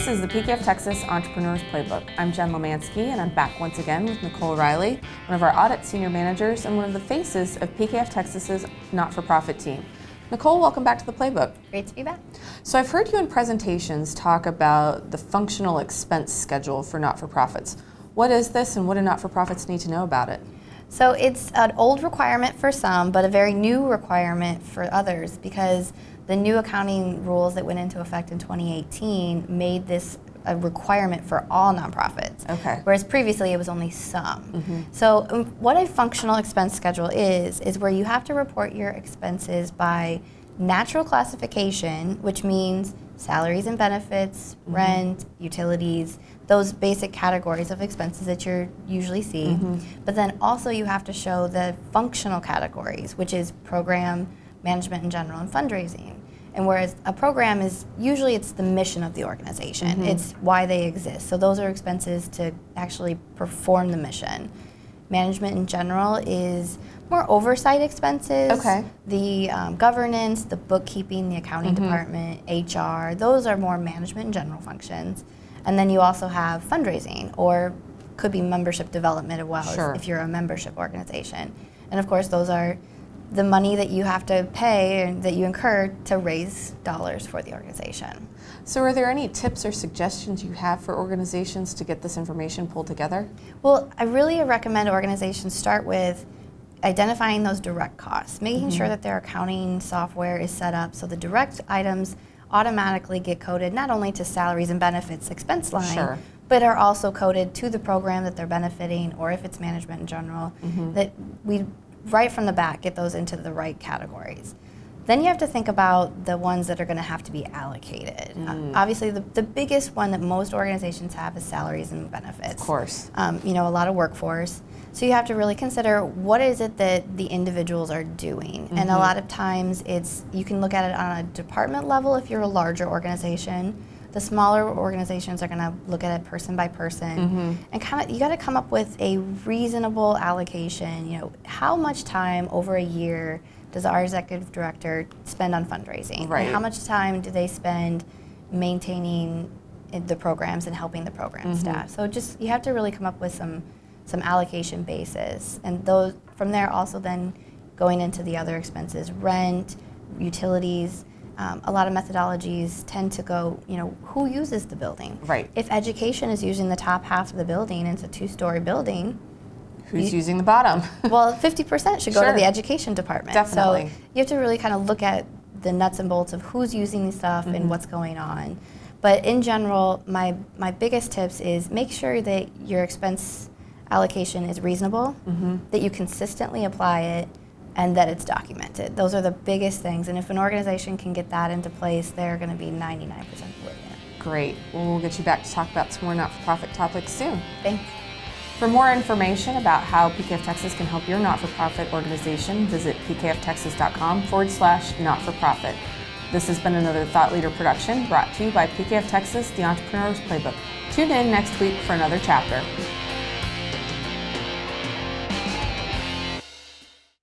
This is the PKF Texas Entrepreneurs Playbook. I'm Jen Lomansky, and I'm back once again with Nicole Riley, one of our audit senior managers and one of the faces of PKF Texas's not-for-profit team. Nicole, welcome back to the Playbook. Great to be back. So I've heard you in presentations talk about the functional expense schedule for not-for-profits. What is this, and what do not-for-profits need to know about it? So it's an old requirement for some, but a very new requirement for others, because the new accounting rules that went into effect in 2018 made this a requirement for all nonprofits. Okay. Whereas previously it was only some. So what a functional expense schedule is where you have to report your expenses by natural classification, which means salaries and benefits, rent, utilities, those basic categories of expenses that you usually see. But then also you have to show the functional categories, which is program, management in general, and fundraising. And whereas a program is usually it's the mission of the organization, it's why they exist. So those are expenses to actually perform the mission. Management in general is more oversight expenses. Okay. The governance, the bookkeeping, the accounting department, HR, those are more management in general functions. And then you also have fundraising, or could be membership development as well, if you're a membership organization. And of course, those are the money that you have to pay and that you incur to raise dollars for the organization. So are there any tips or suggestions you have for organizations to get this information pulled together? Well, I really recommend organizations start with identifying those direct costs, making sure that their accounting software is set up so the direct items automatically get coded not only to salaries and benefits expense line, but are also coded to the program that they're benefiting, or if it's management in general, that we right from the back get those into the right categories. Then you have to think about the ones that are going to have to be allocated. Obviously, the biggest one that most organizations have is salaries and benefits. Of course. You know, a lot of workforce. So you have to really consider what is it that the individuals are doing. And a lot of times you can look at it on a department level if you're a larger organization. The smaller organizations are going to look at it person by person, and you got to come up with a reasonable allocation. You know, how much time over a year does our executive director spend on fundraising? Right. And how much time do they spend maintaining the programs and helping the program staff? So just you have to really come up with some allocation basis, and those from there also then going into the other expenses, rent, utilities. A lot of methodologies tend to go, you know, who uses the building? Right. If education is using the top half of the building, and it's a 2-story building, who's using the bottom? Well, 50% should go to the education department. Definitely. So you have to really kind of look at the nuts and bolts of who's using the stuff and what's going on. But in general, my biggest tips is make sure that your expense allocation is reasonable, that you consistently apply it, and that it's documented. Those are the biggest things. And if an organization can get that into place, they're going to be 99% brilliant. Great. Well, we'll get you back to talk about some more not-for-profit topics soon. Thanks. For more information about how PKF Texas can help your not-for-profit organization, visit pkftexas.com/not-for-profit. This has been another Thought Leader production brought to you by PKF Texas, the Entrepreneurs Playbook. Tune in next week for another chapter.